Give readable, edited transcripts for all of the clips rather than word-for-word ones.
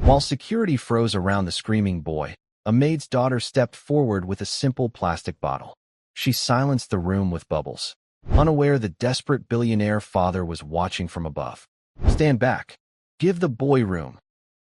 While security froze around the screaming boy, a maid's daughter stepped forward with a simple plastic bottle. She silenced the room with bubbles. Unaware, the desperate billionaire father was watching from above. "Stand back. Give the boy room."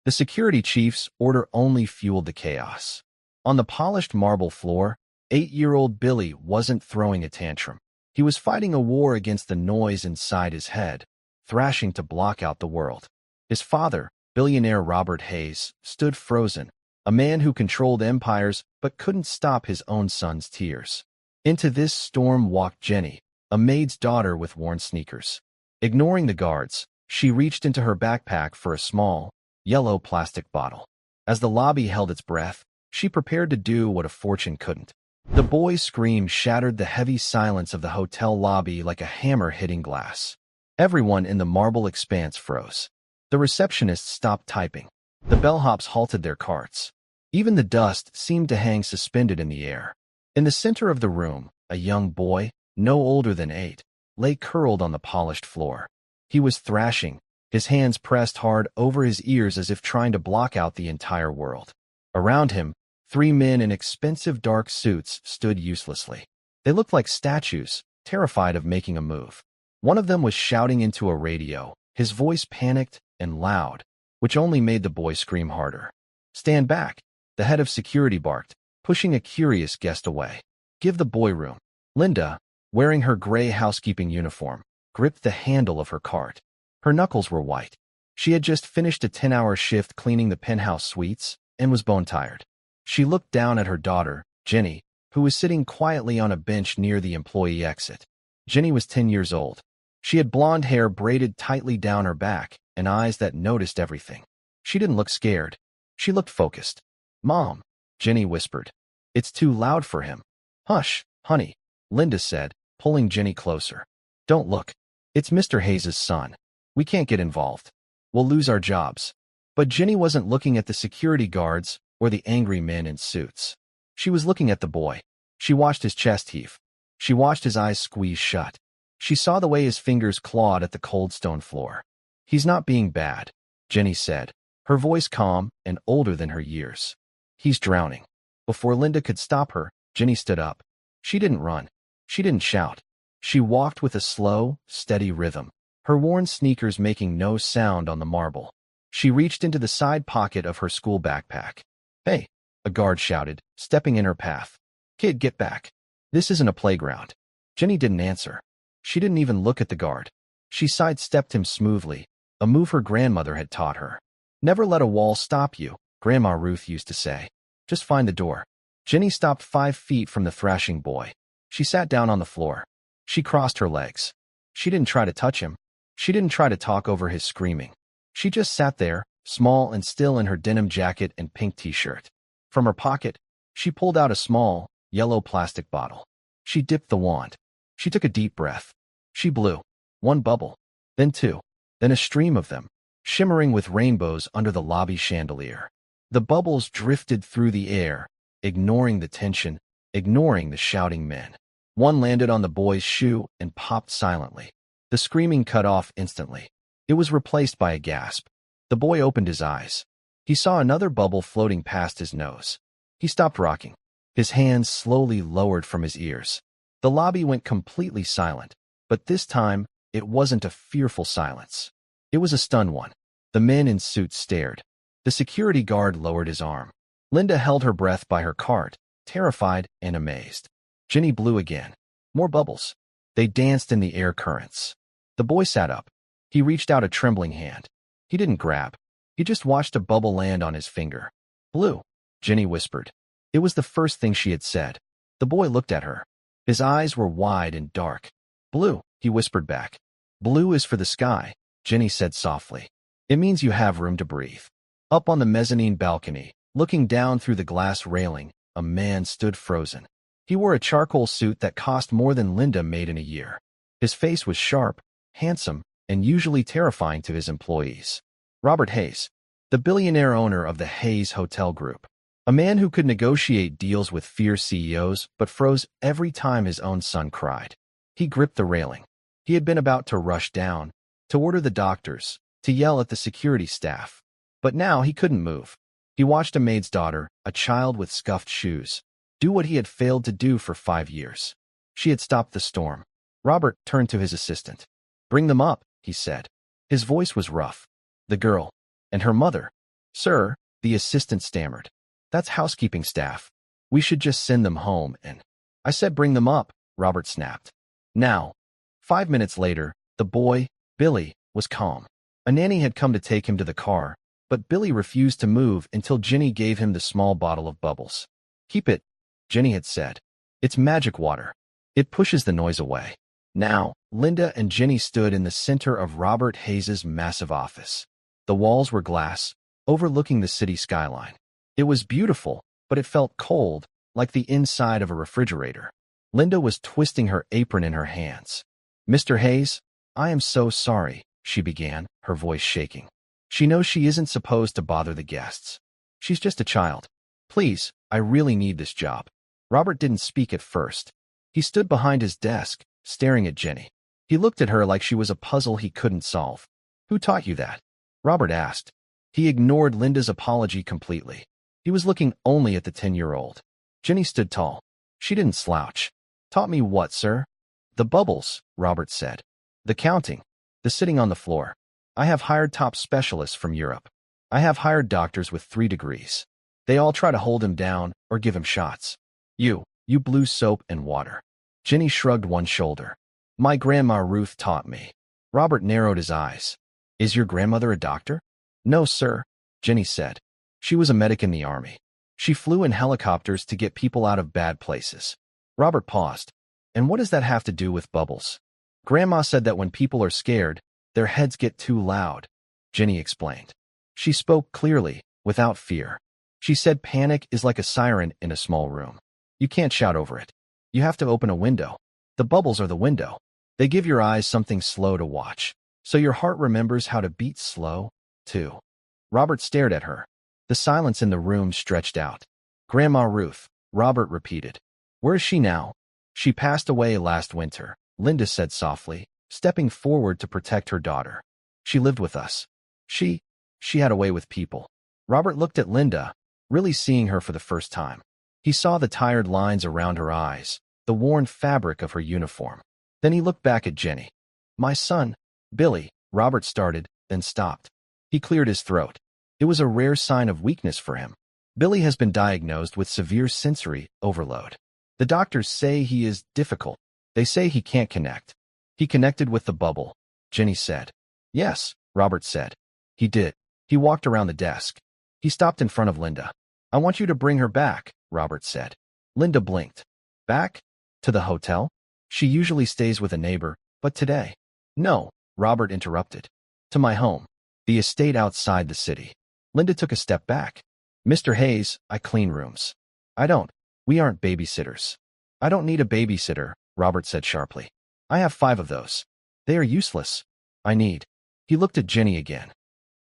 The security chief's order only fueled the chaos. On the polished marble floor, 8-year-old Billy wasn't throwing a tantrum. He was fighting a war against the noise inside his head, thrashing to block out the world. His father, billionaire Robert Hayes, stood frozen, a man who controlled empires but couldn't stop his own son's tears. Into this storm walked Jenny, a maid's daughter with worn sneakers. Ignoring the guards, she reached into her backpack for a small, yellow plastic bottle. As the lobby held its breath, she prepared to do what a fortune couldn't. The boy's scream shattered the heavy silence of the hotel lobby like a hammer hitting glass. Everyone in the marble expanse froze. The receptionists stopped typing. The bellhops halted their carts. Even the dust seemed to hang suspended in the air. In the center of the room, a young boy, no older than 8, lay curled on the polished floor. He was thrashing, his hands pressed hard over his ears as if trying to block out the entire world. Around him, 3 men in expensive dark suits stood uselessly. They looked like statues, terrified of making a move. One of them was shouting into a radio, his voice panicked and loud, which only made the boy scream harder. "Stand back," the head of security barked, pushing a curious guest away. "Give the boy room." Linda, wearing her gray housekeeping uniform, gripped the handle of her cart. Her knuckles were white. She had just finished a 10-hour shift cleaning the penthouse suites and was bone-tired. She looked down at her daughter, Jenny, who was sitting quietly on a bench near the employee exit. Jenny was 10 years old. She had blonde hair braided tightly down her back and eyes that noticed everything. She didn't look scared. She looked focused. "Mom," Jenny whispered. "It's too loud for him." "Hush, honey," Linda said, pulling Jenny closer. "Don't look. It's Mr. Hayes' son. We can't get involved. We'll lose our jobs." But Jenny wasn't looking at the security guards or the angry men in suits. She was looking at the boy. She watched his chest heave. She watched his eyes squeeze shut. She saw the way his fingers clawed at the cold stone floor. "He's not being bad," Jenny said, her voice calm and older than her years. "He's drowning." Before Linda could stop her, Jenny stood up. She didn't run. She didn't shout. She walked with a slow, steady rhythm, her worn sneakers making no sound on the marble. She reached into the side pocket of her school backpack. "Hey," a guard shouted, stepping in her path. "Kid, get back. This isn't a playground." Jenny didn't answer. She didn't even look at the guard. She sidestepped him smoothly, a move her grandmother had taught her. "Never let a wall stop you," Grandma Ruth used to say. "Just find the door." Jenny stopped 5 feet from the thrashing boy. She sat down on the floor. She crossed her legs. She didn't try to touch him. She didn't try to talk over his screaming. She just sat there, small and still in her denim jacket and pink t-shirt. From her pocket, she pulled out a small, yellow plastic bottle. She dipped the wand. She took a deep breath. She blew. 1 bubble, then 2, then a stream of them, shimmering with rainbows under the lobby chandelier. The bubbles drifted through the air, ignoring the tension, ignoring the shouting men. One landed on the boy's shoe and popped silently. The screaming cut off instantly. It was replaced by a gasp. The boy opened his eyes. He saw another bubble floating past his nose. He stopped rocking. His hands slowly lowered from his ears. The lobby went completely silent, but this time, it wasn't a fearful silence. It was a stunned one. The men in suits stared. The security guard lowered his arm. Linda held her breath by her cart, terrified and amazed. Jenny blew again. More bubbles. They danced in the air currents. The boy sat up. He reached out a trembling hand. He didn't grab. He just watched a bubble land on his finger. "Blue," Jenny whispered. It was the first thing she had said. The boy looked at her. His eyes were wide and dark. "Blue," he whispered back. "Blue is for the sky," Jenny said softly. "It means you have room to breathe." Up on the mezzanine balcony, looking down through the glass railing, a man stood frozen. He wore a charcoal suit that cost more than Linda made in a year. His face was sharp, handsome, and usually terrifying to his employees. Robert Hayes, the billionaire owner of the Hayes Hotel Group. A man who could negotiate deals with fierce CEOs but froze every time his own son cried. He gripped the railing. He had been about to rush down, to order the doctors, to yell at the security staff. But now he couldn't move. He watched a maid's daughter, a child with scuffed shoes, do what he had failed to do for 5 years. She had stopped the storm. Robert turned to his assistant. "Bring them up," he said. His voice was rough. "The girl. And her mother." "Sir," the assistant stammered. "That's housekeeping staff. We should just send them home and—" "I said bring them up," Robert snapped. "Now." 5 minutes later, the boy, Billy, was calm. A nanny had come to take him to the car, but Billy refused to move until Ginny gave him the small bottle of bubbles. "Keep it," Ginny had said. "It's magic water. It pushes the noise away." Now, Linda and Ginny stood in the center of Robert Hayes's massive office. The walls were glass, overlooking the city skyline. It was beautiful, but it felt cold, like the inside of a refrigerator. Linda was twisting her apron in her hands. "Mr. Hayes, I am so sorry," she began, her voice shaking. "She knows she isn't supposed to bother the guests. She's just a child. Please, I really need this job." Robert didn't speak at first. He stood behind his desk, staring at Ginny. He looked at her like she was a puzzle he couldn't solve. "Who taught you that?" Robert asked. He ignored Linda's apology completely. He was looking only at the 10-year-old. Ginny stood tall. She didn't slouch. "Taught me what, sir?" "The bubbles," Robert said. "The counting. The sitting on the floor. I have hired top specialists from Europe. I have hired doctors with 3 degrees. They all try to hold him down or give him shots. You blew soap and water." Ginny shrugged one shoulder. "My grandma Ruth taught me." Robert narrowed his eyes. "Is your grandmother a doctor?" "No, sir," Ginny said. "She was a medic in the army. She flew in helicopters to get people out of bad places." Robert paused. "And what does that have to do with bubbles?" "Grandma said that when people are scared, their heads get too loud," Ginny explained. She spoke clearly, without fear. She said panic is like a siren in a small room. You can't shout over it. You have to open a window. The bubbles are the window. They give your eyes something slow to watch, so your heart remembers how to beat slow, too. Robert stared at her. The silence in the room stretched out. "Grandma Ruth," Robert repeated. "Where is she now?" "She passed away last winter," Linda said softly, stepping forward to protect her daughter. "She lived with us. She had a way with people." Robert looked at Linda, really seeing her for the first time. He saw the tired lines around her eyes, the worn fabric of her uniform. Then he looked back at Ginny. "My son, Billy," Robert started, then stopped. He cleared his throat. It was a rare sign of weakness for him. "Billy has been diagnosed with severe sensory overload. The doctors say he is difficult. They say he can't connect." "He connected with the bubble," Ginny said. "Yes," Robert said. "He did." He walked around the desk. He stopped in front of Linda. "I want you to bring her back," Robert said. Linda blinked. "Back? To the hotel? She usually stays with a neighbor, but today—" "No," Robert interrupted. "To my home. The estate outside the city." Linda took a step back. "Mr. Hayes, I clean rooms. We aren't babysitters." "I don't need a babysitter," Robert said sharply. "I have 5 of those. They are useless. He looked at Ginny again.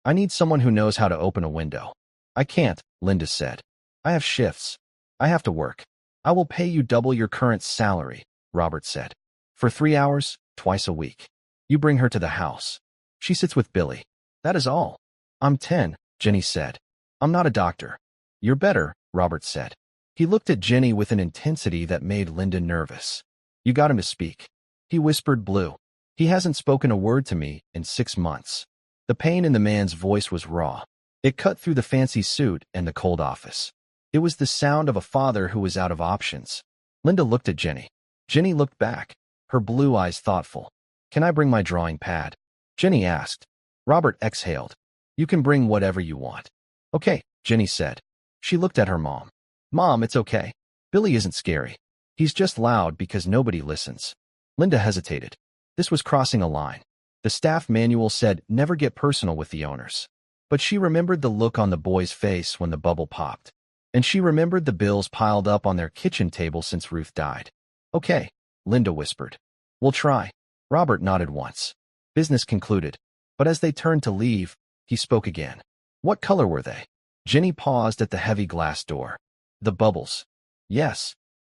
"I need someone who knows how to open a window." "I can't," Linda said. "I have shifts. I have to work." "I will pay you double your current salary," Robert said. "For 3 hours, twice a week. You bring her to the house. She sits with Billy. That is all." "I'm 10, Ginny said. "I'm not a doctor." "You're better," Robert said. He looked at Ginny with an intensity that made Linda nervous. "You got him to speak." He whispered blue. "He hasn't spoken a word to me in 6 months." The pain in the man's voice was raw. It cut through the fancy suit and the cold office. It was the sound of a father who was out of options. Linda looked at Ginny. Ginny looked back, her blue eyes thoughtful. "Can I bring my drawing pad?" Ginny asked. Robert exhaled. "You can bring whatever you want." "Okay," Ginny said. She looked at her mom. "Mom, it's okay. Billy isn't scary. He's just loud because nobody listens." Linda hesitated. This was crossing a line. The staff manual said never get personal with the owners. But she remembered the look on the boy's face when the bubble popped. And she remembered the bills piled up on their kitchen table since Ruth died. "Okay," Linda whispered. "We'll try." Robert nodded once. Business concluded. But as they turned to leave, he spoke again. "What color were they?" Ginny paused at the heavy glass door. "The bubbles." "Yes.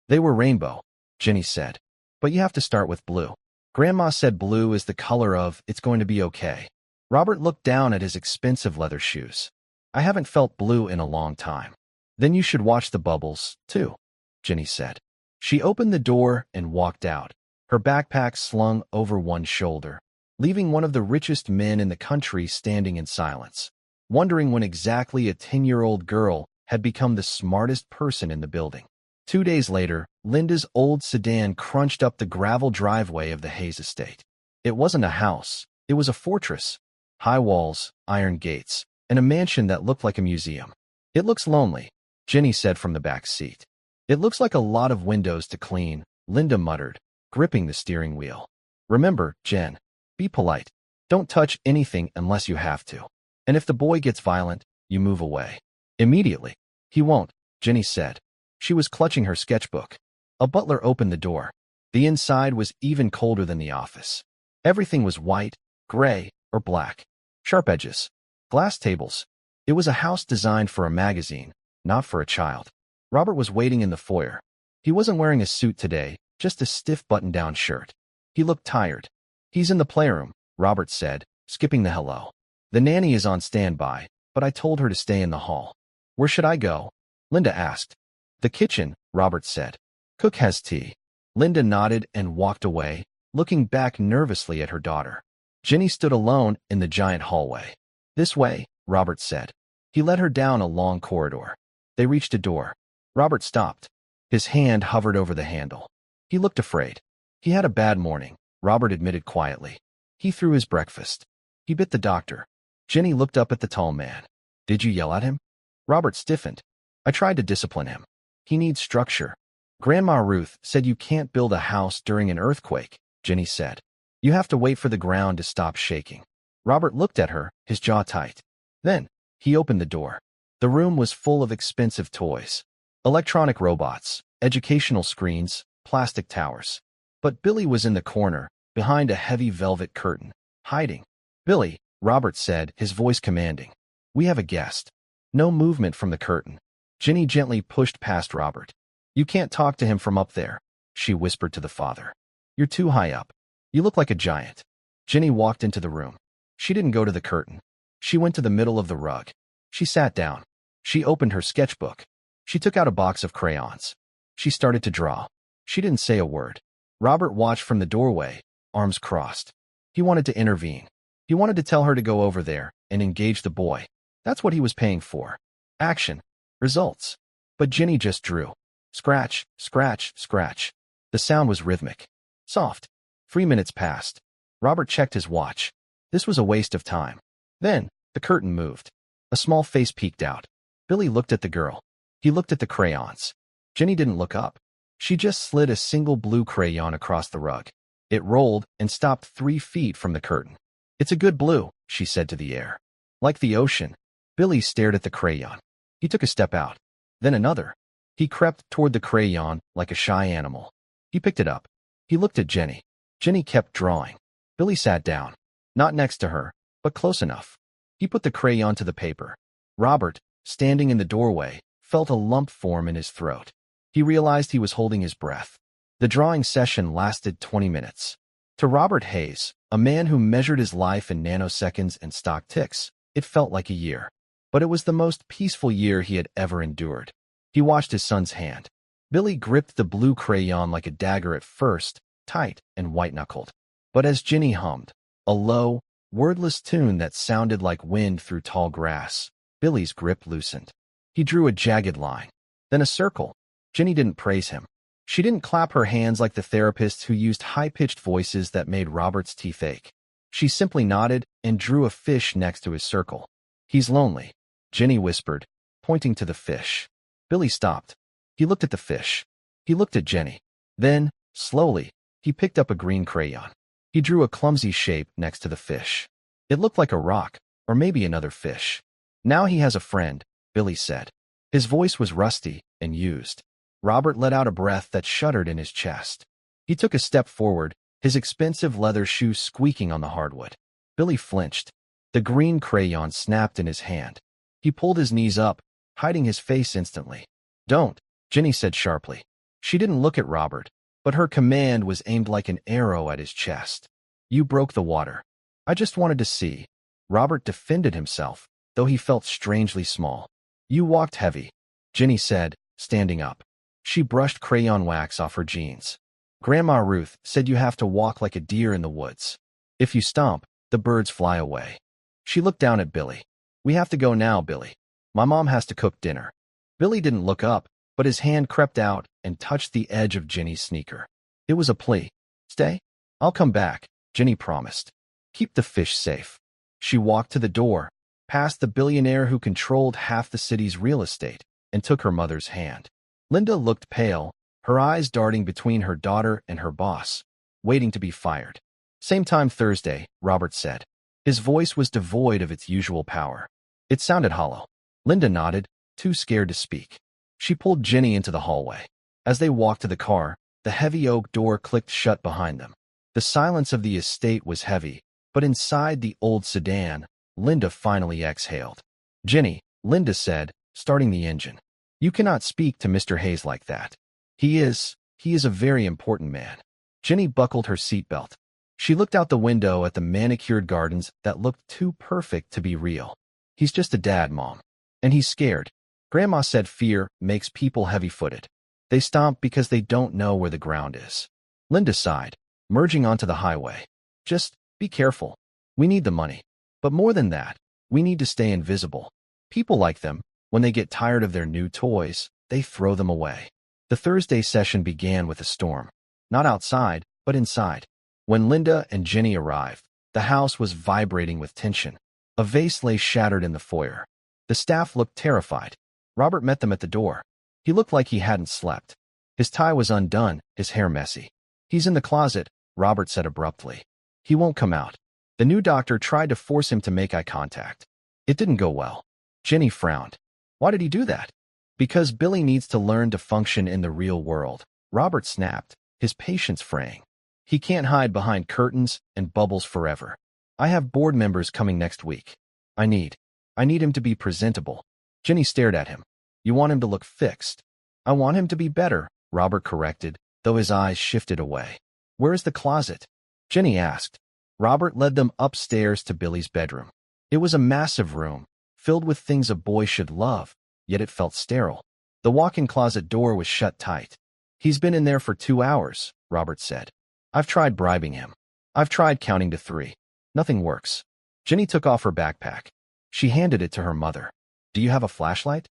They were rainbow," Ginny said. "But you have to start with blue. Grandma said blue is the color of it's going to be okay." Robert looked down at his expensive leather shoes. I haven't felt blue in a long time. Then you should watch the bubbles, too, Ginny said. She opened the door and walked out, her backpack slung over one shoulder, leaving one of the richest men in the country standing in silence, wondering when exactly a 10-year-old girl had become the smartest person in the building. 2 days later, Linda's old sedan crunched up the gravel driveway of the Hayes estate. It wasn't a house, it was a fortress. High walls, iron gates, and a mansion that looked like a museum. It looks lonely, Ginny said from the back seat. It looks like a lot of windows to clean, Linda muttered, gripping the steering wheel. Remember, Jen, be polite. Don't touch anything unless you have to. And if the boy gets violent, you move away. Immediately. He won't, Ginny said. She was clutching her sketchbook. A butler opened the door. The inside was even colder than the office. Everything was white, gray, or black. Sharp edges. Glass tables. It was a house designed for a magazine, not for a child. Robert was waiting in the foyer. He wasn't wearing a suit today, just a stiff button-down shirt. He looked tired. He's in the playroom, Robert said, skipping the hello. The nanny is on standby, but I told her to stay in the hall. Where should I go? Linda asked. The kitchen, Robert said. Cook has tea. Linda nodded and walked away, looking back nervously at her daughter. Ginny stood alone in the giant hallway. This way, Robert said. He led her down a long corridor. They reached a door. Robert stopped. His hand hovered over the handle. He looked afraid. He had a bad morning, Robert admitted quietly. He threw his breakfast. He bit the doctor. Ginny looked up at the tall man. Did you yell at him? Robert stiffened. I tried to discipline him. He needs structure. Grandma Ruth said you can't build a house during an earthquake, Ginny said. You have to wait for the ground to stop shaking. Robert looked at her, his jaw tight. Then, he opened the door. The room was full of expensive toys. Electronic robots, educational screens, plastic towers. But Billy was in the corner, behind a heavy velvet curtain, hiding. Billy, Robert said, his voice commanding. We have a guest. No movement from the curtain. Ginny gently pushed past Robert. You can't talk to him from up there, she whispered to the father. You're too high up. You look like a giant. Ginny walked into the room. She didn't go to the curtain. She went to the middle of the rug. She sat down. She opened her sketchbook. She took out a box of crayons. She started to draw. She didn't say a word. Robert watched from the doorway, arms crossed. He wanted to intervene. He wanted to tell her to go over there and engage the boy. That's what he was paying for. Action. Results. But Ginny just drew. Scratch, scratch, scratch. The sound was rhythmic. Soft. 3 minutes passed. Robert checked his watch. This was a waste of time. Then, the curtain moved. A small face peeked out. Billy looked at the girl. He looked at the crayons. Ginny didn't look up. She just slid a single blue crayon across the rug. It rolled and stopped 3 feet from the curtain. It's a good blue, she said to the air. Like the ocean. Billy stared at the crayon. He took a step out. Then another. He crept toward the crayon like a shy animal. He picked it up. He looked at Ginny. Ginny kept drawing. Billy sat down. Not next to her, but close enough. He put the crayon to the paper. Robert, standing in the doorway, felt a lump form in his throat. He realized he was holding his breath. The drawing session lasted 20 minutes. To Robert Hayes, a man who measured his life in nanoseconds and stock ticks, it felt like a year. But it was the most peaceful year he had ever endured. He watched his son's hand. Billy gripped the blue crayon like a dagger at first, tight and white-knuckled. But as Ginny hummed, a low, wordless tune that sounded like wind through tall grass, Billy's grip loosened. He drew a jagged line, then a circle. Ginny didn't praise him. She didn't clap her hands like the therapists who used high-pitched voices that made Robert's teeth ache. She simply nodded and drew a fish next to his circle. He's lonely, Ginny whispered, pointing to the fish. Billy stopped. He looked at the fish. He looked at Ginny. Then, slowly, he picked up a green crayon. He drew a clumsy shape next to the fish. It looked like a rock, or maybe another fish. Now he has a friend, Billy said. His voice was rusty and used. Robert let out a breath that shuddered in his chest. He took a step forward, his expensive leather shoes squeaking on the hardwood. Billy flinched. The green crayon snapped in his hand. He pulled his knees up, hiding his face instantly. Don't, Ginny said sharply. She didn't look at Robert, but her command was aimed like an arrow at his chest. You broke the water. I just wanted to see. Robert defended himself, though he felt strangely small. You walked heavy, Ginny said, standing up. She brushed crayon wax off her jeans. Grandma Ruth said you have to walk like a deer in the woods. If you stomp, the birds fly away. She looked down at Billy. We have to go now, Billy. My mom has to cook dinner. Billy didn't look up, but his hand crept out and touched the edge of Ginny's sneaker. It was a plea. Stay? I'll come back, Ginny promised. Keep the fish safe. She walked to the door, past the billionaire who controlled half the city's real estate, and took her mother's hand. Linda looked pale, her eyes darting between her daughter and her boss, waiting to be fired. Same time Thursday, Robert said. His voice was devoid of its usual power. It sounded hollow. Linda nodded, too scared to speak. She pulled Ginny into the hallway. As they walked to the car, the heavy oak door clicked shut behind them. The silence of the estate was heavy, but inside the old sedan, Linda finally exhaled. Ginny, Linda said, starting the engine. You cannot speak to Mr. Hayes like that. He is a very important man. Ginny buckled her seatbelt. She looked out the window at the manicured gardens that looked too perfect to be real. He's just a dad, Mom. And he's scared. Grandma said fear makes people heavy-footed. They stomp because they don't know where the ground is. Linda sighed, merging onto the highway. Just be careful. We need the money. But more than that, we need to stay invisible. People like them. When they get tired of their new toys, they throw them away. The Thursday session began with a storm. Not outside, but inside. When Linda and Ginny arrived, the house was vibrating with tension. A vase lay shattered in the foyer. The staff looked terrified. Robert met them at the door. He looked like he hadn't slept. His tie was undone, his hair messy. He's in the closet, Robert said abruptly. He won't come out. The new doctor tried to force him to make eye contact. It didn't go well. Ginny frowned. Why did he do that? Because Billy needs to learn to function in the real world, Robert snapped, his patience fraying. He can't hide behind curtains and bubbles forever. I have board members coming next week. I need him to be presentable. Ginny stared at him. You want him to look fixed. I want him to be better, Robert corrected, though his eyes shifted away. Where is the closet? Ginny asked. Robert led them upstairs to Billy's bedroom. It was a massive room, filled with things a boy should love, yet it felt sterile. The walk-in closet door was shut tight. He's been in there for 2 hours, Robert said. I've tried bribing him. I've tried counting to 3. Nothing works. Ginny took off her backpack. She handed it to her mother. Do you have a flashlight?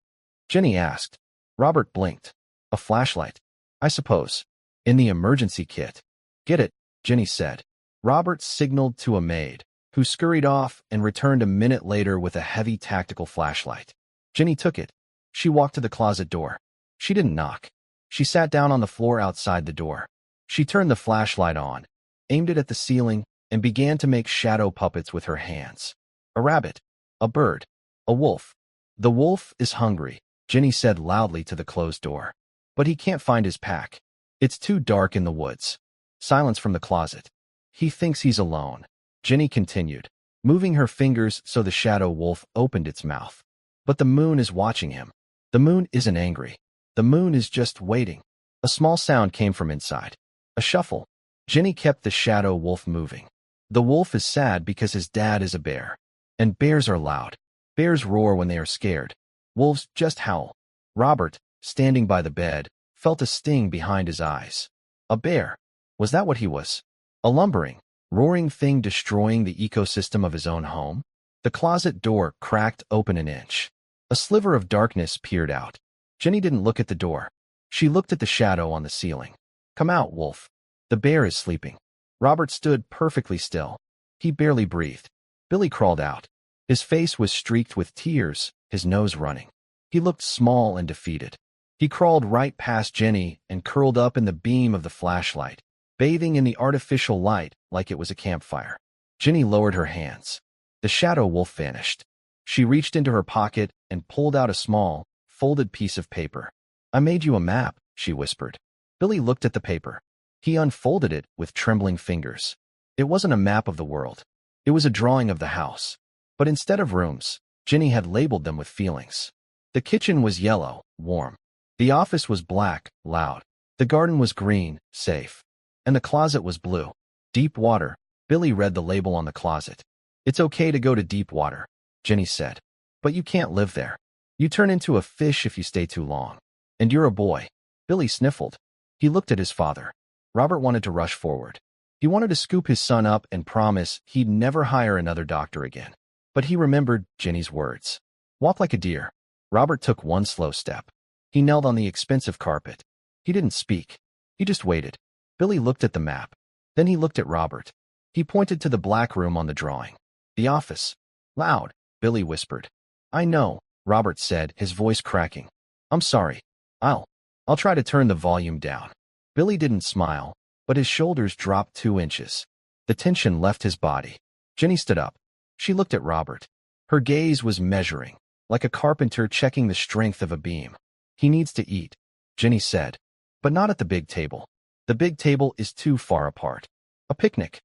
Ginny asked. Robert blinked. A flashlight? I suppose. In the emergency kit. Get it, Ginny said. Robert signaled to a maid, who scurried off and returned a minute later with a heavy tactical flashlight. Ginny took it. She walked to the closet door. She didn't knock. She sat down on the floor outside the door. She turned the flashlight on, aimed it at the ceiling, and began to make shadow puppets with her hands. A rabbit. A bird. A wolf. The wolf is hungry, Ginny said loudly to the closed door. But he can't find his pack. It's too dark in the woods. Silence from the closet. He thinks he's alone, Ginny continued, moving her fingers so the shadow wolf opened its mouth. But the moon is watching him. The moon isn't angry. The moon is just waiting. A small sound came from inside. A shuffle. Ginny kept the shadow wolf moving. The wolf is sad because his dad is a bear. And bears are loud. Bears roar when they are scared. Wolves just howl. Robert, standing by the bed, felt a sting behind his eyes. A bear. Was that what he was? A lumbering, roaring thing destroying the ecosystem of his own home? The closet door cracked open an inch. A sliver of darkness peered out. Ginny didn't look at the door. She looked at the shadow on the ceiling. Come out, wolf. The bear is sleeping. Robert stood perfectly still. He barely breathed. Billy crawled out. His face was streaked with tears, his nose running. He looked small and defeated. He crawled right past Ginny and curled up in the beam of the flashlight, bathing in the artificial light like it was a campfire. Ginny lowered her hands. The shadow wolf vanished. She reached into her pocket and pulled out a small, folded piece of paper. I made you a map, she whispered. Billy looked at the paper. He unfolded it with trembling fingers. It wasn't a map of the world. It was a drawing of the house. But instead of rooms, Ginny had labeled them with feelings. The kitchen was yellow, warm. The office was black, loud. The garden was green, safe. And the closet was blue. Deep water. Billy read the label on the closet. It's okay to go to deep water, Ginny said. But you can't live there. You turn into a fish if you stay too long. And you're a boy. Billy sniffled. He looked at his father. Robert wanted to rush forward. He wanted to scoop his son up and promise he'd never hire another doctor again. But he remembered Jenny's words. Walk like a deer. Robert took one slow step. He knelt on the expensive carpet. He didn't speak. He just waited. Billy looked at the map. Then he looked at Robert. He pointed to the black room on the drawing. The office. Loud, Billy whispered. I know, Robert said, his voice cracking. I'm sorry. I'll try to turn the volume down. Billy didn't smile, but his shoulders dropped 2 inches. The tension left his body. Jenny stood up. She looked at Robert. Her gaze was measuring, like a carpenter checking the strength of a beam. He needs to eat, Jenny said. But not at the big table. The big table is too far apart. A picnic?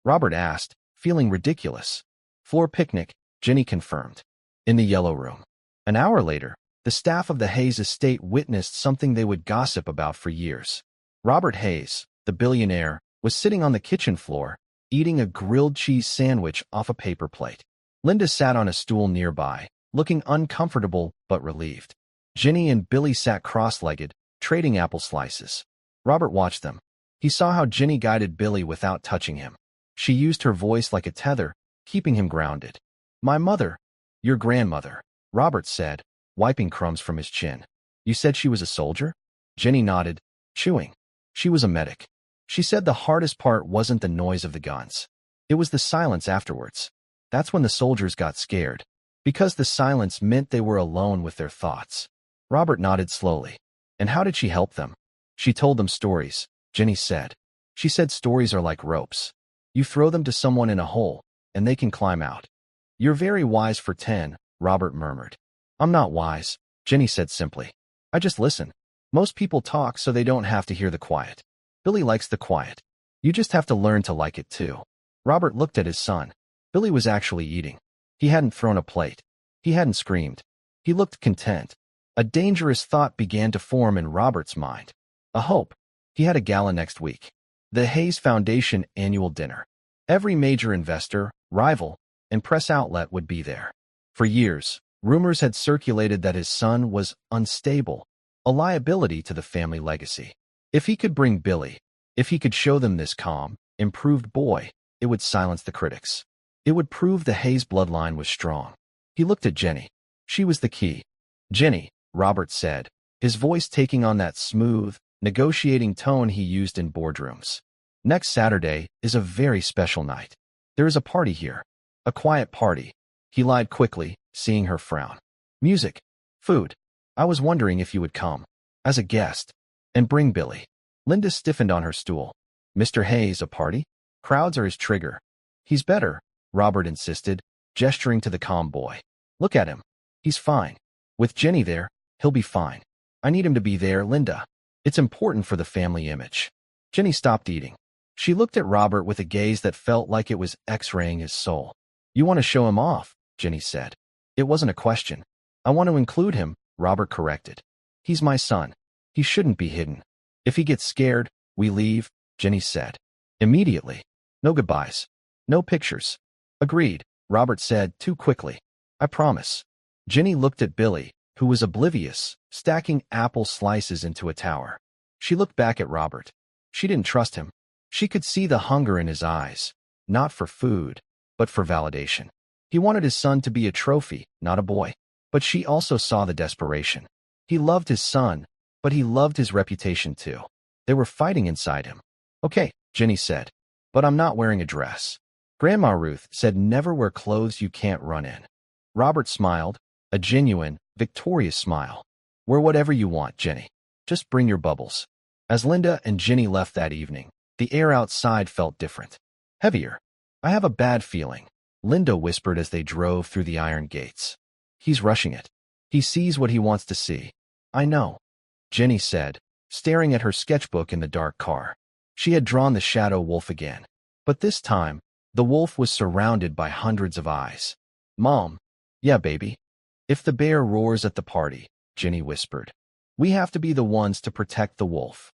Robert asked, feeling ridiculous. Floor picnic, Jenny confirmed. In the yellow room. An hour later, the staff of the Hayes estate witnessed something they would gossip about for years. Robert Hayes, the billionaire, was sitting on the kitchen floor, eating a grilled cheese sandwich off a paper plate. Linda sat on a stool nearby, looking uncomfortable but relieved. Jenny and Billy sat cross-legged, trading apple slices. Robert watched them. He saw how Jenny guided Billy without touching him. She used her voice like a tether, keeping him grounded. My mother, your grandmother, Robert said, wiping crumbs from his chin. You said she was a soldier? Jenny nodded, chewing. She was a medic. She said the hardest part wasn't the noise of the guns. It was the silence afterwards. That's when the soldiers got scared. Because the silence meant they were alone with their thoughts. Robert nodded slowly. And how did she help them? She told them stories, Jenny said. She said stories are like ropes. You throw them to someone in a hole, and they can climb out. You're very wise for 10, Robert murmured. I'm not wise, Jenny said simply. I just listen. Most people talk so they don't have to hear the quiet. Billy likes the quiet. You just have to learn to like it too. Robert looked at his son. Billy was actually eating. He hadn't thrown a plate. He hadn't screamed. He looked content. A dangerous thought began to form in Robert's mind. A hope. He had a gala next week. The Hayes Foundation annual dinner. Every major investor, rival, and press outlet would be there. For years, rumors had circulated that his son was unstable, a liability to the family legacy. If he could bring Billy, if he could show them this calm, improved boy, it would silence the critics. It would prove the Hayes bloodline was strong. He looked at Jenny. She was the key. Jenny, Robert said, his voice taking on that smooth, negotiating tone he used in boardrooms. Next Saturday is a very special night. There is a party here. A quiet party. He lied quickly, seeing her frown. Music. Food. I was wondering if you would come. As a guest. And bring Billy. Linda stiffened on her stool. Mr. Hayes, a party? Crowds are his trigger. He's better, Robert insisted, gesturing to the calm boy. Look at him. He's fine. With Jenny there, he'll be fine. I need him to be there, Linda. It's important for the family image. Jenny stopped eating. She looked at Robert with a gaze that felt like it was x-raying his soul. You want to show him off, Jenny said. It wasn't a question. I want to include him, Robert corrected. He's my son. He shouldn't be hidden. If he gets scared, we leave, Jenny said. Immediately. No goodbyes. No pictures. Agreed, Robert said too quickly. I promise. Jenny looked at Billy, who was oblivious, stacking apple slices into a tower. She looked back at Robert. She didn't trust him. She could see the hunger in his eyes, not for food, but for validation. He wanted his son to be a trophy, not a boy. But she also saw the desperation. He loved his son, but he loved his reputation too. They were fighting inside him. Okay, Jenny said, but I'm not wearing a dress. Grandma Ruth said never wear clothes you can't run in. Robert smiled, a genuine, victorious smile. Wear whatever you want, Jenny. Just bring your bubbles. As Linda and Jenny left that evening, the air outside felt different. Heavier. I have a bad feeling, Linda whispered as they drove through the iron gates. He's rushing it. He sees what he wants to see. I know, Jenny said, staring at her sketchbook in the dark car. She had drawn the shadow wolf again. But this time, the wolf was surrounded by hundreds of eyes. Mom. Yeah, baby. If the bear roars at the party, Jenny whispered. We have to be the ones to protect the wolf.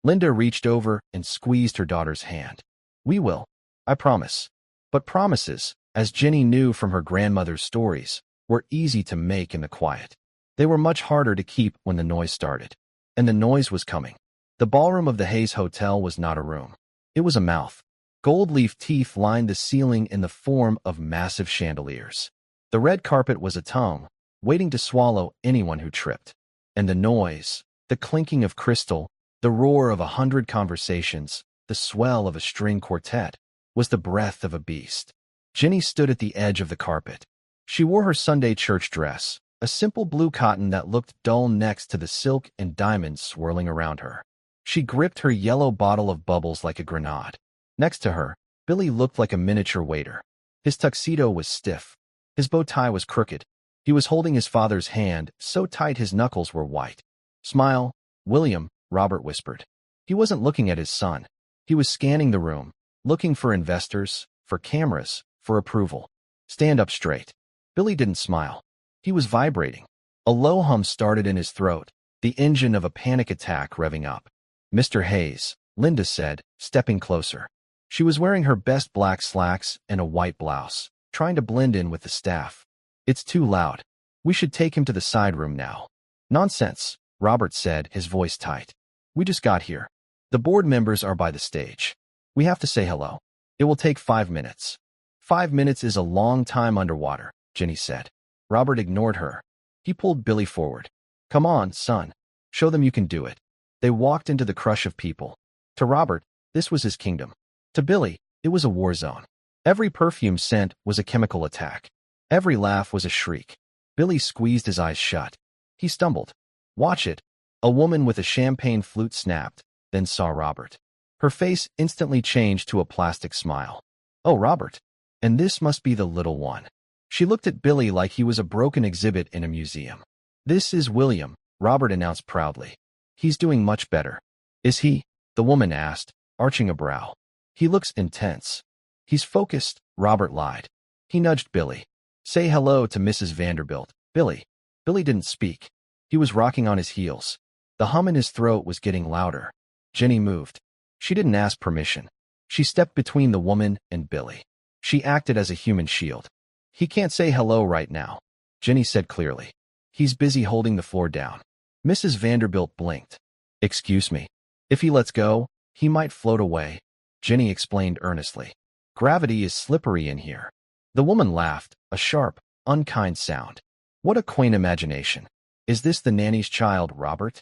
Linda reached over and squeezed her daughter's hand. We will. I promise. But promises, as Jenny knew from her grandmother's stories, were easy to make in the quiet. They were much harder to keep when the noise started. And the noise was coming. The ballroom of the Hayes Hotel was not a room. It was a mouth. Gold leaf teeth lined the ceiling in the form of massive chandeliers. The red carpet was a tongue, waiting to swallow anyone who tripped. And the noise, the clinking of crystal, the roar of 100 conversations, the swell of a string quartet, was the breath of a beast. Ginny stood at the edge of the carpet. She wore her Sunday church dress, a simple blue cotton that looked dull next to the silk and diamonds swirling around her. She gripped her yellow bottle of bubbles like a grenade. Next to her, Billy looked like a miniature waiter. His tuxedo was stiff. His bow tie was crooked. He was holding his father's hand, so tight his knuckles were white. "Smile, William," Robert whispered. He wasn't looking at his son. He was scanning the room, looking for investors, for cameras, for approval. "Stand up straight." Billy didn't smile. He was vibrating. A low hum started in his throat, the engine of a panic attack revving up. "Mr. Hayes," Linda said, stepping closer. She was wearing her best black slacks and a white blouse, trying to blend in with the staff. "It's too loud. We should take him to the side room now." "Nonsense," Robert said, his voice tight. "We just got here. The board members are by the stage. We have to say hello. It will take 5 minutes." 5 minutes is a long time underwater," Ginny said. Robert ignored her. He pulled Billy forward. "Come on, son. Show them you can do it." They walked into the crush of people. To Robert, this was his kingdom. To Billy, it was a war zone. Every perfume scent was a chemical attack. Every laugh was a shriek. Billy squeezed his eyes shut. He stumbled. "Watch it." A woman with a champagne flute snapped, then saw Robert. Her face instantly changed to a plastic smile. "Oh, Robert. And this must be the little one." She looked at Billy like he was a broken exhibit in a museum. "This is William," Robert announced proudly. "He's doing much better." "Is he?" the woman asked, arching a brow. "He looks intense." "He's focused," Robert lied. He nudged Billy. "Say hello to Mrs. Vanderbilt, Billy." Billy didn't speak. He was rocking on his heels. The hum in his throat was getting louder. Ginny moved. She didn't ask permission. She stepped between the woman and Billy. She acted as a human shield. "He can't say hello right now," Ginny said clearly. "He's busy holding the floor down." Mrs. Vanderbilt blinked. "Excuse me. If he lets go, he might float away," Ginny explained earnestly. "Gravity is slippery in here." The woman laughed, a sharp, unkind sound. "What a quaint imagination. Is this the nanny's child, Robert?"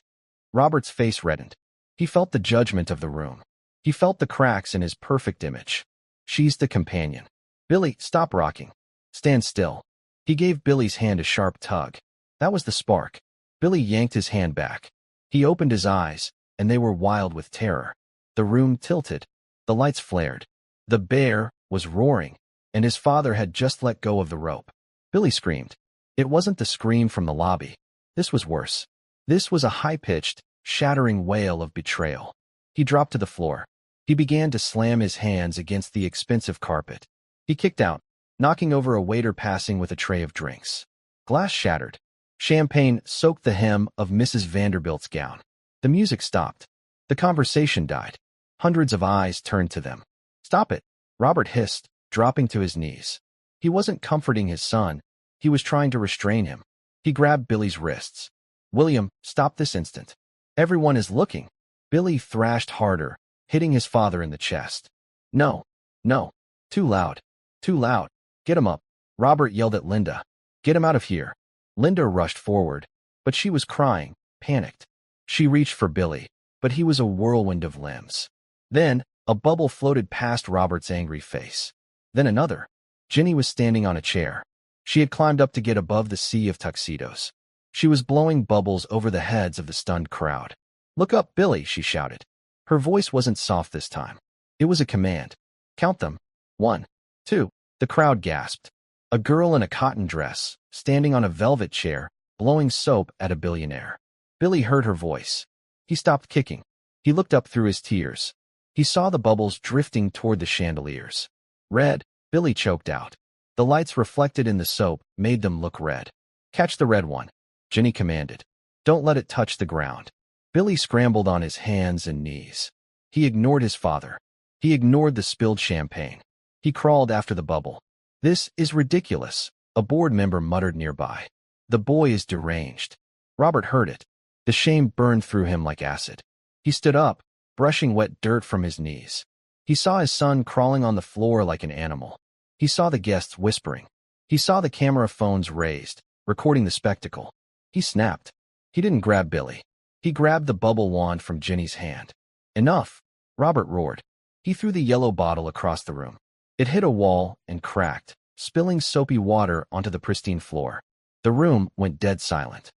Robert's face reddened. He felt the judgment of the room. He felt the cracks in his perfect image. "She's the companion." "Billy, stop rocking. Stand still." He gave Billy's hand a sharp tug. That was the spark. Billy yanked his hand back. He opened his eyes, and they were wild with terror. The room tilted. The lights flared. The bear was roaring, and his father had just let go of the rope. Billy screamed. It wasn't the scream from the lobby. This was worse. This was a high-pitched, shattering wail of betrayal. He dropped to the floor. He began to slam his hands against the expensive carpet. He kicked out, knocking over a waiter passing with a tray of drinks. Glass shattered. Champagne soaked the hem of Mrs. Vanderbilt's gown. The music stopped. The conversation died. Hundreds of eyes turned to them. "Stop it," Robert hissed, dropping to his knees. He wasn't comforting his son. He was trying to restrain him. He grabbed Billy's wrists. "William, stop this instant. Everyone is looking." Billy thrashed harder, hitting his father in the chest. "No, no. Too loud. Too loud. Get him up." Robert yelled at Linda. "Get him out of here." Linda rushed forward, but she was crying, panicked. She reached for Billy, but he was a whirlwind of limbs. Then, a bubble floated past Robert's angry face. Then another. Ginny was standing on a chair. She had climbed up to get above the sea of tuxedos. She was blowing bubbles over the heads of the stunned crowd. "Look up, Billy," she shouted. Her voice wasn't soft this time. It was a command. "Count them. 1, 2. The crowd gasped. A girl in a cotton dress, standing on a velvet chair, blowing soap at a billionaire. Billy heard her voice. He stopped kicking. He looked up through his tears. He saw the bubbles drifting toward the chandeliers. "Red," Billy choked out. The lights reflected in the soap made them look red. "Catch the red one," Ginny commanded. "Don't let it touch the ground." Billy scrambled on his hands and knees. He ignored his father. He ignored the spilled champagne. He crawled after the bubble. "This is ridiculous," A board member muttered nearby. The boy is deranged. Robert heard it. The shame burned through him like acid. He stood up, brushing wet dirt from his knees. He saw his son crawling on the floor like an animal. He saw the guests whispering. He saw the camera phones raised, recording the spectacle. He snapped. He didn't grab Billy. He grabbed the bubble wand from Ginny's hand. Enough, Robert roared. He threw the yellow bottle across the room. It hit a wall and cracked, spilling soapy water onto the pristine floor. The room went dead silent.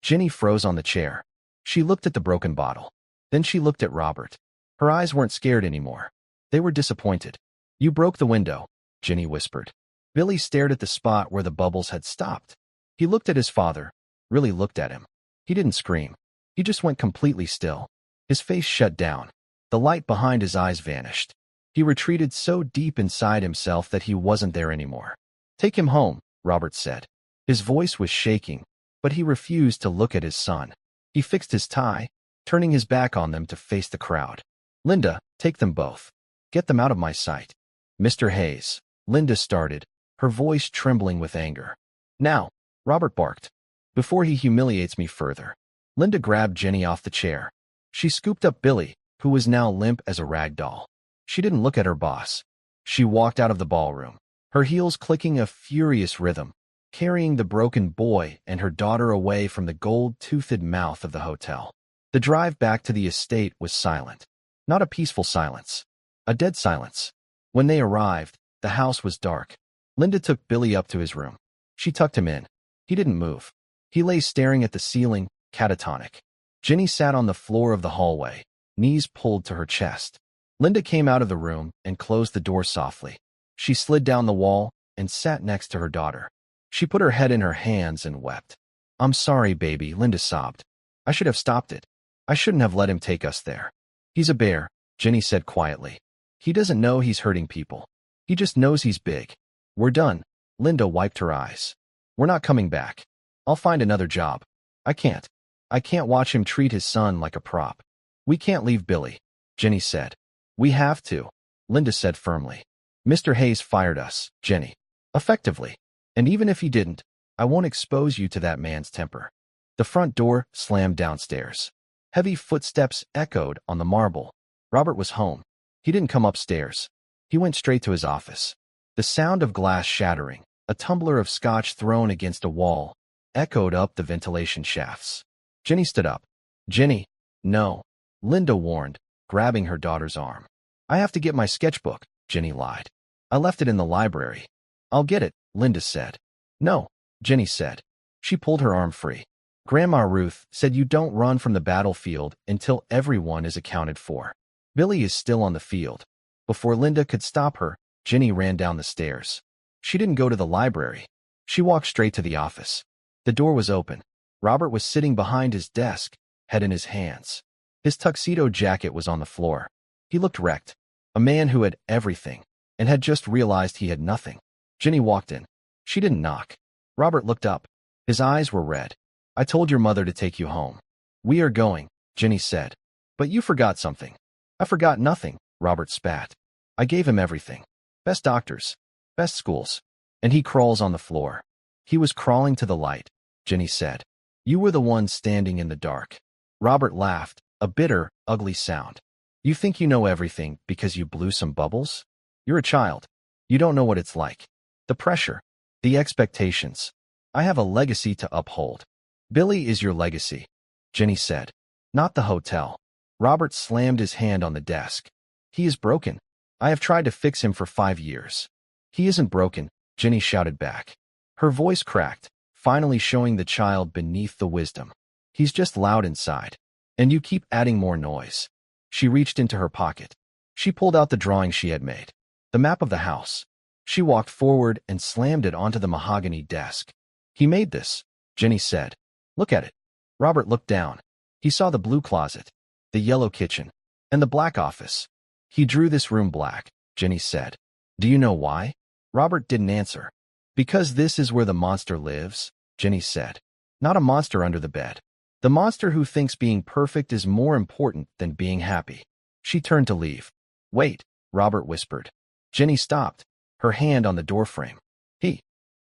Ginny froze on the chair. She looked at the broken bottle. Then she looked at Robert. Her eyes weren't scared anymore. They were disappointed. You broke the window, Ginny whispered. Billy stared at the spot where the bubbles had stopped. He looked at his father, really looked at him. He didn't scream. He just went completely still. His face shut down. The light behind his eyes vanished. He retreated so deep inside himself that he wasn't there anymore. Take him home, Robert said. His voice was shaking, but he refused to look at his son. He fixed his tie, turning his back on them to face the crowd. Linda, take them both. Get them out of my sight. Mr. Hayes, Linda started, her voice trembling with anger. Now, Robert barked. Before he humiliates me further. Linda grabbed Jenny off the chair. She scooped up Billy, who was now limp as a rag doll. She didn't look at her boss. She walked out of the ballroom, her heels clicking a furious rhythm, carrying the broken boy and her daughter away from the gold-toothed mouth of the hotel. The drive back to the estate was silent. Not a peaceful silence. A dead silence. When they arrived, the house was dark. Linda took Billy up to his room. She tucked him in. He didn't move. He lay staring at the ceiling, catatonic. Ginny sat on the floor of the hallway, knees pulled to her chest. Linda came out of the room and closed the door softly. She slid down the wall and sat next to her daughter. She put her head in her hands and wept. I'm sorry, baby, Linda sobbed. I should have stopped it. I shouldn't have let him take us there. He's a bear, Ginny said quietly. He doesn't know he's hurting people. He just knows he's big. We're done. Linda wiped her eyes. We're not coming back. I'll find another job. I can't. I can't watch him treat his son like a prop. We can't leave Billy, Ginny said. We have to, Linda said firmly. Mr. Hayes fired us, Ginny. Effectively. And even if he didn't, I won't expose you to that man's temper. The front door slammed downstairs. Heavy footsteps echoed on the marble. Robert was home. He didn't come upstairs. He went straight to his office. The sound of glass shattering, a tumbler of scotch thrown against a wall, echoed up the ventilation shafts. Ginny stood up. Ginny, no, Linda warned, grabbing her daughter's arm. I have to get my sketchbook, Ginny lied. I left it in the library. I'll get it, Linda said. No, Ginny said. She pulled her arm free. Grandma Ruth said you don't run from the battlefield until everyone is accounted for. Billy is still on the field. Before Linda could stop her, Ginny ran down the stairs. She didn't go to the library. She walked straight to the office. The door was open. Robert was sitting behind his desk, head in his hands. His tuxedo jacket was on the floor. He looked wrecked. A man who had everything, and had just realized he had nothing. Ginny walked in. She didn't knock. Robert looked up. His eyes were red. I told your mother to take you home. We are going, Ginny said. But you forgot something. I forgot nothing, Robert spat. I gave him everything. Best doctors. Best schools. And he crawls on the floor. He was crawling to the light, Ginny said. You were the one standing in the dark. Robert laughed, a bitter, ugly sound. You think you know everything because you blew some bubbles? You're a child. You don't know what it's like. The pressure. The expectations. I have a legacy to uphold. Billy is your legacy, Ginny said. Not the hotel. Robert slammed his hand on the desk. He is broken. I have tried to fix him for 5 years. He isn't broken, Ginny shouted back. Her voice cracked, finally showing the child beneath the wisdom. He's just loud inside. And you keep adding more noise. She reached into her pocket. She pulled out the drawing she had made. The map of the house. She walked forward and slammed it onto the mahogany desk. He made this, Ginny said. Look at it. Robert looked down. He saw the blue closet, the yellow kitchen, and the black office. He drew this room black, Ginny said. Do you know why? Robert didn't answer. Because this is where the monster lives, Ginny said. Not a monster under the bed. The monster who thinks being perfect is more important than being happy. She turned to leave. Wait, Robert whispered. Ginny stopped, her hand on the doorframe.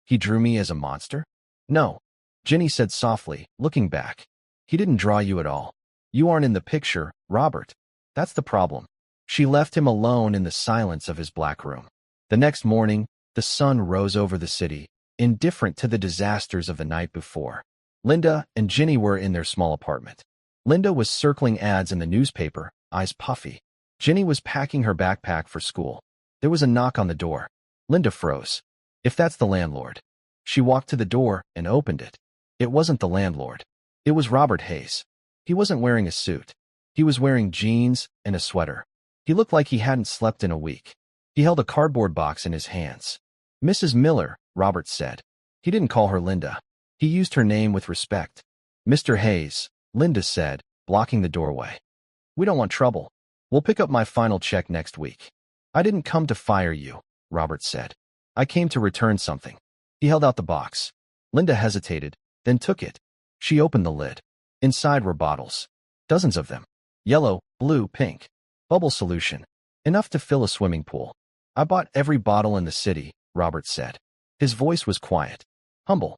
He drew me as a monster? No, Ginny said softly, looking back. He didn't draw you at all. You aren't in the picture, Robert. That's the problem. She left him alone in the silence of his black room. The next morning, the sun rose over the city, indifferent to the disasters of the night before. Linda and Ginny were in their small apartment. Linda was circling ads in the newspaper, eyes puffy. Ginny was packing her backpack for school. There was a knock on the door. Linda froze. If that's the landlord. She walked to the door and opened it. It wasn't the landlord. It was Robert Hayes. He wasn't wearing a suit. He was wearing jeans and a sweater. He looked like he hadn't slept in a week. He held a cardboard box in his hands. Mrs. Miller, Robert said. He didn't call her Linda. He used her name with respect. Mr. Hayes, Linda said, blocking the doorway. We don't want trouble. We'll pick up my final check next week. I didn't come to fire you, Robert said. I came to return something. He held out the box. Linda hesitated, then took it. She opened the lid. Inside were bottles. Dozens of them. Yellow, blue, pink. Bubble solution. Enough to fill a swimming pool. I bought every bottle in the city, Robert said. His voice was quiet. Humble.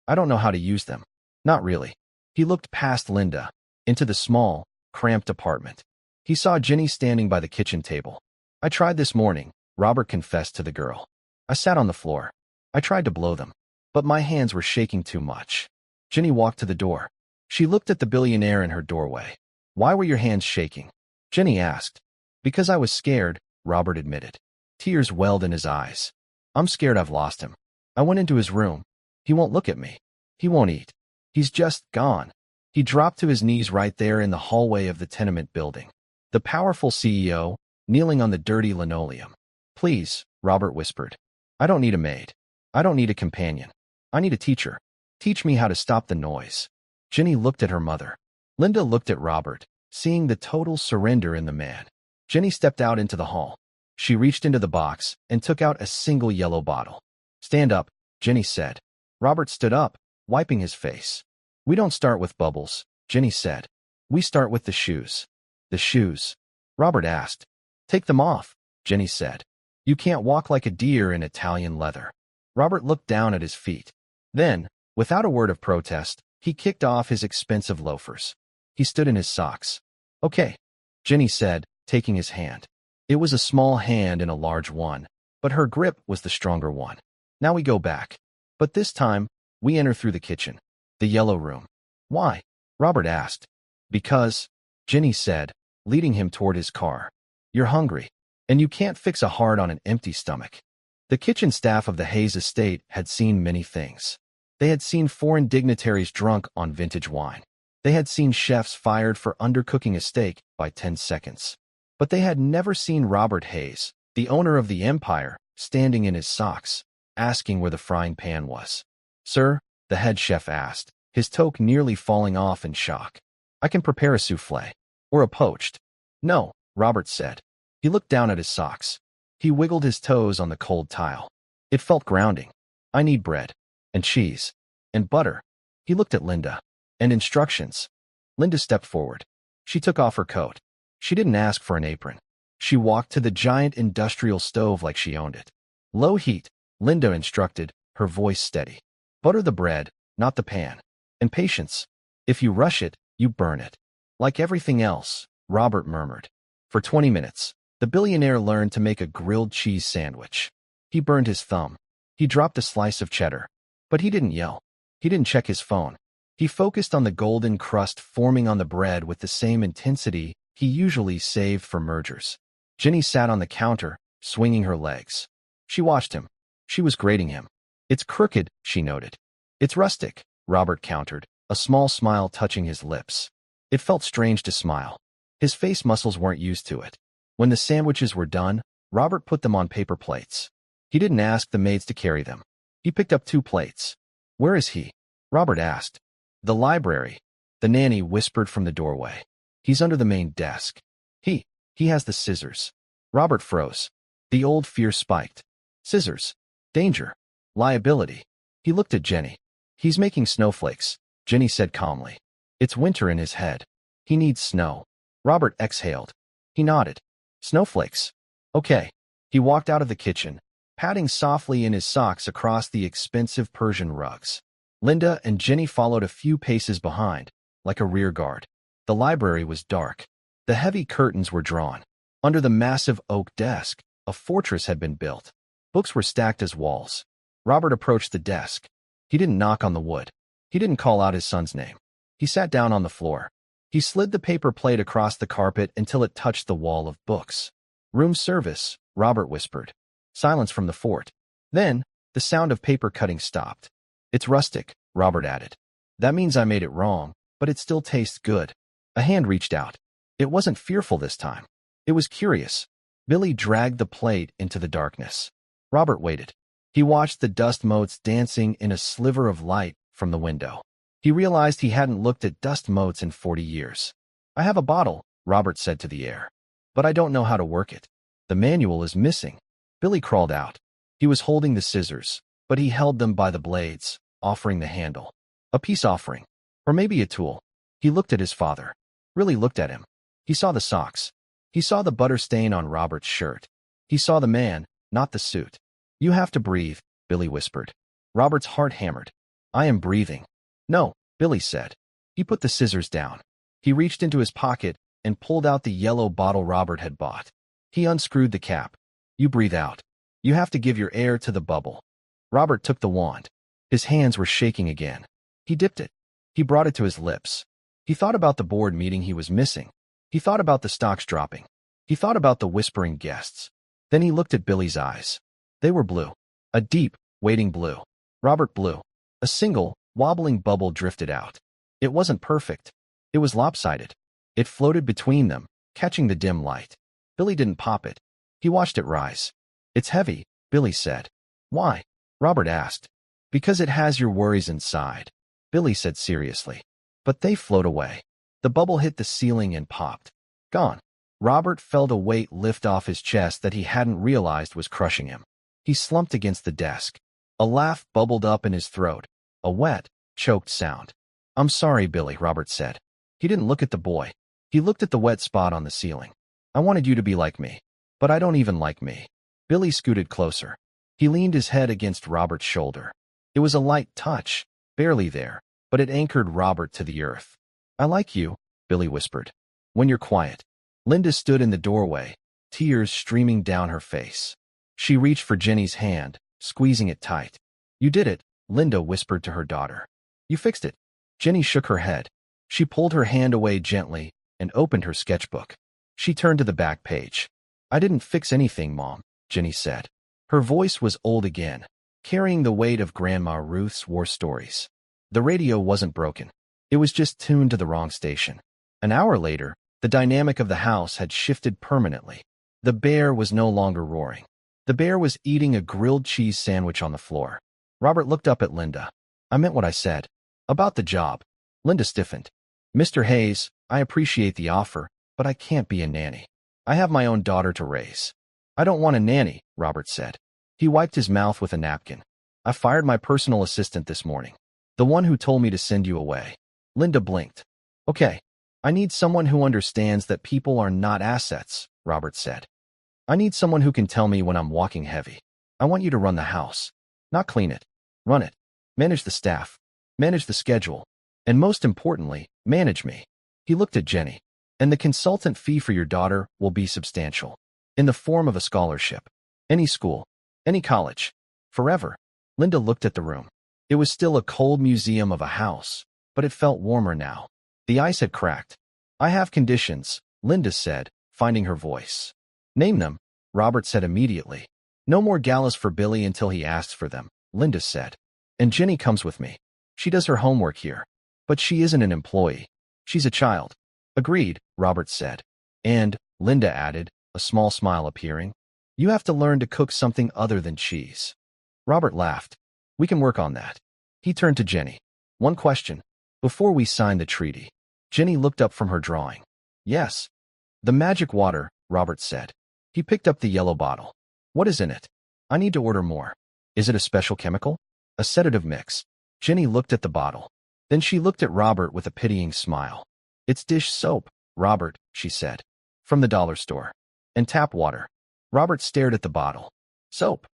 I don't know how to use them. Not really. He looked past Linda, into the small, cramped apartment. He saw Ginny standing by the kitchen table. I tried this morning, Robert confessed to the girl. I sat on the floor. I tried to blow them, but my hands were shaking too much. Ginny walked to the door. She looked at the billionaire in her doorway. Why were your hands shaking? Ginny asked. Because I was scared, Robert admitted. Tears welled in his eyes. I'm scared I've lost him. I went into his room. He won't look at me. He won't eat. He's just gone. He dropped to his knees right there in the hallway of the tenement building. The powerful CEO, kneeling on the dirty linoleum. Please, Robert whispered. I don't need a maid. I don't need a companion. I need a teacher. Teach me how to stop the noise. Ginny looked at her mother. Linda looked at Robert, seeing the total surrender in the man. Ginny stepped out into the hall. She reached into the box and took out a single yellow bottle. Stand up, Ginny said. Robert stood up, wiping his face. We don't start with bubbles, Ginny said. We start with the shoes. The shoes? Robert asked. Take them off, Ginny said. You can't walk like a deer in Italian leather. Robert looked down at his feet. Then, without a word of protest, he kicked off his expensive loafers. He stood in his socks. Okay, Ginny said, taking his hand. It was a small hand and a large one, but her grip was the stronger one. Now we go back. But this time, we enter through the kitchen. The yellow room. Why? Robert asked. Because, Ginny said, leading him toward his car. You're hungry, and you can't fix a heart on an empty stomach. The kitchen staff of the Hayes estate had seen many things. They had seen foreign dignitaries drunk on vintage wine. They had seen chefs fired for undercooking a steak by 10 seconds. But they had never seen Robert Hayes, the owner of the empire, standing in his socks, asking where the frying pan was. Sir, the head chef asked, his toque nearly falling off in shock. I can prepare a souffle. Or a poached. No, Robert said. He looked down at his socks. He wiggled his toes on the cold tile. It felt grounding. I need bread. And cheese. And butter. He looked at Linda. And instructions. Linda stepped forward. She took off her coat. She didn't ask for an apron. She walked to the giant industrial stove like she owned it. Low heat, Linda instructed, her voice steady. Butter the bread, not the pan. And patience. If you rush it, you burn it. Like everything else, Robert murmured. For 20 minutes, the billionaire learned to make a grilled cheese sandwich. He burned his thumb. He dropped a slice of cheddar. But he didn't yell. He didn't check his phone. He focused on the golden crust forming on the bread with the same intensity he usually saved for mergers. Ginny sat on the counter, swinging her legs. She watched him. She was grading him. It's crooked, she noted. It's rustic, Robert countered, a small smile touching his lips. It felt strange to smile. His face muscles weren't used to it. When the sandwiches were done, Robert put them on paper plates. He didn't ask the maids to carry them. He picked up 2 plates. Where is he? Robert asked. The library. The nanny whispered from the doorway. He's under the main desk. He has the scissors. Robert froze. The old fear spiked. Scissors. Danger. Liability. He looked at Jenny. He's making snowflakes, Jenny said calmly. It's winter in his head. He needs snow. Robert exhaled. He nodded. Snowflakes. Okay. He walked out of the kitchen, patting softly in his socks across the expensive Persian rugs. Linda and Jenny followed a few paces behind, like a rear guard. The library was dark. The heavy curtains were drawn. Under the massive oak desk, a fortress had been built. Books were stacked as walls. Robert approached the desk. He didn't knock on the wood. He didn't call out his son's name. He sat down on the floor. He slid the paper plate across the carpet until it touched the wall of books. Room service, Robert whispered. Silence from the fort. Then, the sound of paper cutting stopped. It's rustic, Robert added. That means I made it wrong, but it still tastes good. A hand reached out. It wasn't fearful this time. It was curious. Billy dragged the plate into the darkness. Robert waited. He watched the dust motes dancing in a sliver of light from the window. He realized he hadn't looked at dust motes in 40 years. I have a bottle, Robert said to the air. But I don't know how to work it. The manual is missing. Billy crawled out. He was holding the scissors, but he held them by the blades, offering the handle. A peace offering. Or maybe a tool. He looked at his father. Really looked at him. He saw the socks. He saw the butter stain on Robert's shirt. He saw the man, not the suit. You have to breathe, Billy whispered. Robert's heart hammered. I am breathing. No, Billy said. He put the scissors down. He reached into his pocket and pulled out the yellow bottle Robert had bought. He unscrewed the cap. You breathe out. You have to give your air to the bubble. Robert took the wand. His hands were shaking again. He dipped it. He brought it to his lips. He thought about the board meeting he was missing. He thought about the stocks dropping. He thought about the whispering guests. Then he looked at Billy's eyes. They were blue. A deep, waiting blue. Robert blew. A single, wobbling bubble drifted out. It wasn't perfect. It was lopsided. It floated between them, catching the dim light. Billy didn't pop it. He watched it rise. It's heavy, Billy said. Why? Robert asked. Because it has your worries inside, Billy said seriously. But they float away. The bubble hit the ceiling and popped. Gone. Robert felt a weight lift off his chest that he hadn't realized was crushing him. He slumped against the desk. A laugh bubbled up in his throat. A wet, choked sound. I'm sorry, Billy, Robert said. He didn't look at the boy. He looked at the wet spot on the ceiling. I wanted you to be like me. But I don't even like me. Billy scooted closer. He leaned his head against Robert's shoulder. It was a light touch, barely there, but it anchored Robert to the earth. I like you, Billy whispered. When you're quiet. Linda stood in the doorway, tears streaming down her face. She reached for Jenny's hand, squeezing it tight. You did it, Linda whispered to her daughter. You fixed it. Jenny shook her head. She pulled her hand away gently and opened her sketchbook. She turned to the back page. I didn't fix anything, Mom, Jenny said. Her voice was old again, carrying the weight of Grandma Ruth's war stories. The radio wasn't broken. It was just tuned to the wrong station. An hour later, the dynamic of the house had shifted permanently. The bear was no longer roaring. The bear was eating a grilled cheese sandwich on the floor. Robert looked up at Linda. I meant what I said. About the job. Linda stiffened. Mr. Hayes, I appreciate the offer, but I can't be a nanny. I have my own daughter to raise. I don't want a nanny, Robert said. He wiped his mouth with a napkin. I fired my personal assistant this morning. The one who told me to send you away. Linda blinked. Okay. I need someone who understands that people are not assets, Robert said. I need someone who can tell me when I'm walking heavy. I want you to run the house. Not clean it. Run it. Manage the staff. Manage the schedule. And most importantly, manage me. He looked at Jenny. And the consultant fee for your daughter will be substantial. In the form of a scholarship. Any school. Any college. Forever. Linda looked at the room. It was still a cold museum of a house, but it felt warmer now. The ice had cracked. I have conditions, Linda said, finding her voice. Name them, Robert said immediately. No more galas for Billy until he asks for them, Linda said. And Jenny comes with me. She does her homework here. But she isn't an employee. She's a child. Agreed, Robert said. And, Linda added, a small smile appearing, you have to learn to cook something other than cheese. Robert laughed. We can work on that. He turned to Jenny. One question. Before we sign the treaty. Jenny looked up from her drawing. Yes. The magic water, Robert said. He picked up the yellow bottle. What is in it? I need to order more. Is it a special chemical? A sedative mix. Jenny looked at the bottle. Then she looked at Robert with a pitying smile. It's dish soap, Robert, she said. From the dollar store. And tap water. Robert stared at the bottle. Soap.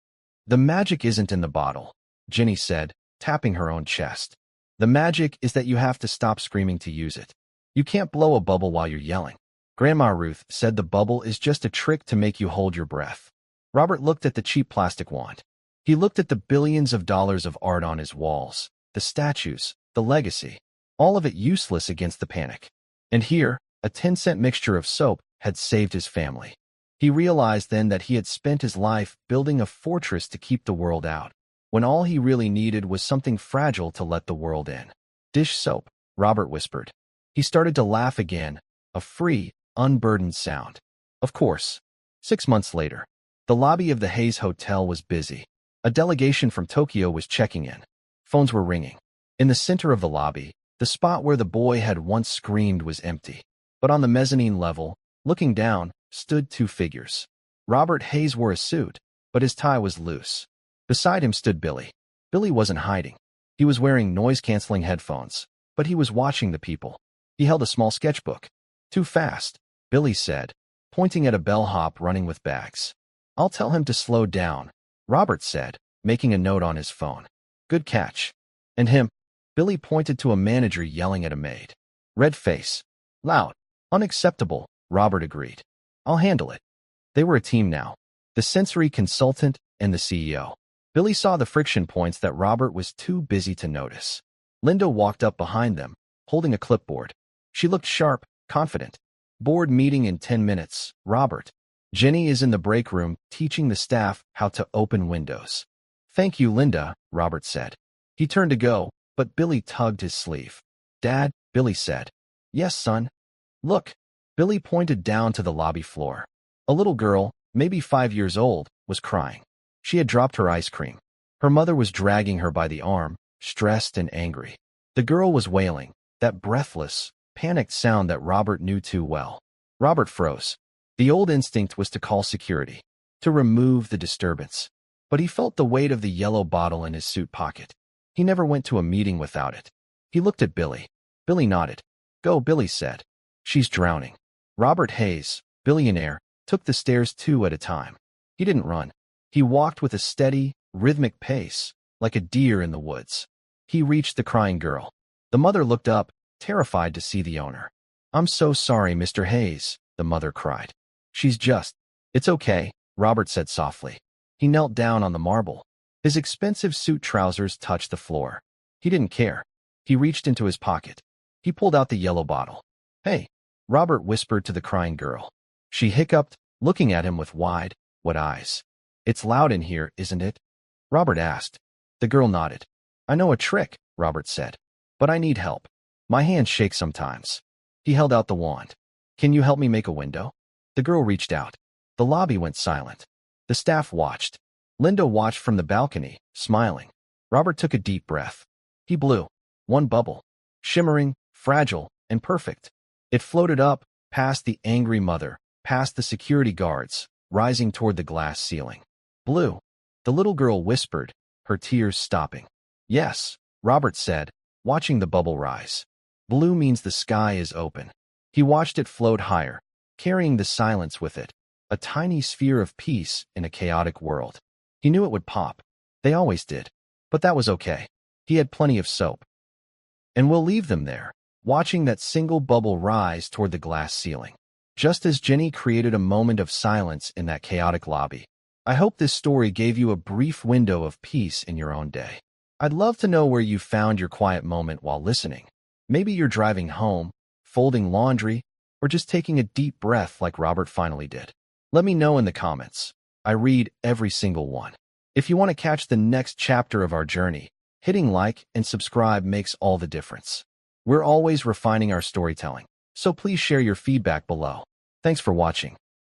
The magic isn't in the bottle, Ginny said, tapping her own chest. The magic is that you have to stop screaming to use it. You can't blow a bubble while you're yelling. Grandma Ruth said the bubble is just a trick to make you hold your breath. Robert looked at the cheap plastic wand. He looked at the billions of dollars of art on his walls, the statues, the legacy, all of it useless against the panic. And here, a 10-cent mixture of soap had saved his family. He realized then that he had spent his life building a fortress to keep the world out, when all he really needed was something fragile to let the world in. Dish soap, Robert whispered. He started to laugh again, a free, unburdened sound. Of course. 6 months later, the lobby of the Hayes Hotel was busy. A delegation from Tokyo was checking in. Phones were ringing. In the center of the lobby, the spot where the boy had once screamed was empty. But on the mezzanine level, looking down, stood 2 figures. Robert Hayes wore a suit, but his tie was loose. Beside him stood Billy. Billy wasn't hiding. He was wearing noise-canceling headphones, but he was watching the people. He held a small sketchbook. Too fast, Billy said, pointing at a bellhop running with bags. I'll tell him to slow down, Robert said, making a note on his phone. Good catch. And him? Billy pointed to a manager yelling at a maid. Red face. Loud. Unacceptable, Robert agreed. I'll handle it. They were a team now. The sensory consultant and the CEO. Billy saw the friction points that Robert was too busy to notice. Linda walked up behind them, holding a clipboard. She looked sharp, confident. Board meeting in 10 minutes, Robert. Jenny is in the break room teaching the staff how to open windows. Thank you, Linda, Robert said. He turned to go, but Billy tugged his sleeve. Dad, Billy said. Yes, son. Look. Billy pointed down to the lobby floor. A little girl, maybe 5 years old, was crying. She had dropped her ice cream. Her mother was dragging her by the arm, stressed and angry. The girl was wailing, that breathless, panicked sound that Robert knew too well. Robert froze. The old instinct was to call security, to remove the disturbance. But he felt the weight of the yellow bottle in his suit pocket. He never went to a meeting without it. He looked at Billy. Billy nodded. Go, Billy said. She's drowning. Robert Hayes, billionaire, took the stairs 2 at a time. He didn't run. He walked with a steady, rhythmic pace, like a deer in the woods. He reached the crying girl. The mother looked up, terrified to see the owner. I'm so sorry, Mr. Hayes, the mother cried. She's just... It's okay, Robert said softly. He knelt down on the marble. His expensive suit trousers touched the floor. He didn't care. He reached into his pocket. He pulled out the yellow bottle. Hey, Robert whispered to the crying girl. She hiccuped, looking at him with wide, wet eyes. It's loud in here, isn't it? Robert asked. The girl nodded. I know a trick, Robert said. But I need help. My hands shake sometimes. He held out the wand. Can you help me make a window? The girl reached out. The lobby went silent. The staff watched. Linda watched from the balcony, smiling. Robert took a deep breath. He blew. 1 bubble. Shimmering, fragile, and perfect. It floated up, past the angry mother, past the security guards, rising toward the glass ceiling. Blue. The little girl whispered, her tears stopping. Yes, Robert said, watching the bubble rise. Blue means the sky is open. He watched it float higher, carrying the silence with it, a tiny sphere of peace in a chaotic world. He knew it would pop. They always did. But that was okay. He had plenty of soap. And we'll leave them there, watching that single bubble rise toward the glass ceiling. Just as Jenny created a moment of silence in that chaotic lobby. I hope this story gave you a brief window of peace in your own day. I'd love to know where you found your quiet moment while listening. Maybe you're driving home, folding laundry, or just taking a deep breath like Robert finally did. Let me know in the comments. I read every single one. If you want to catch the next chapter of our journey, hitting like and subscribe makes all the difference. We're always refining our storytelling, so please share your feedback below. Thanks for watching.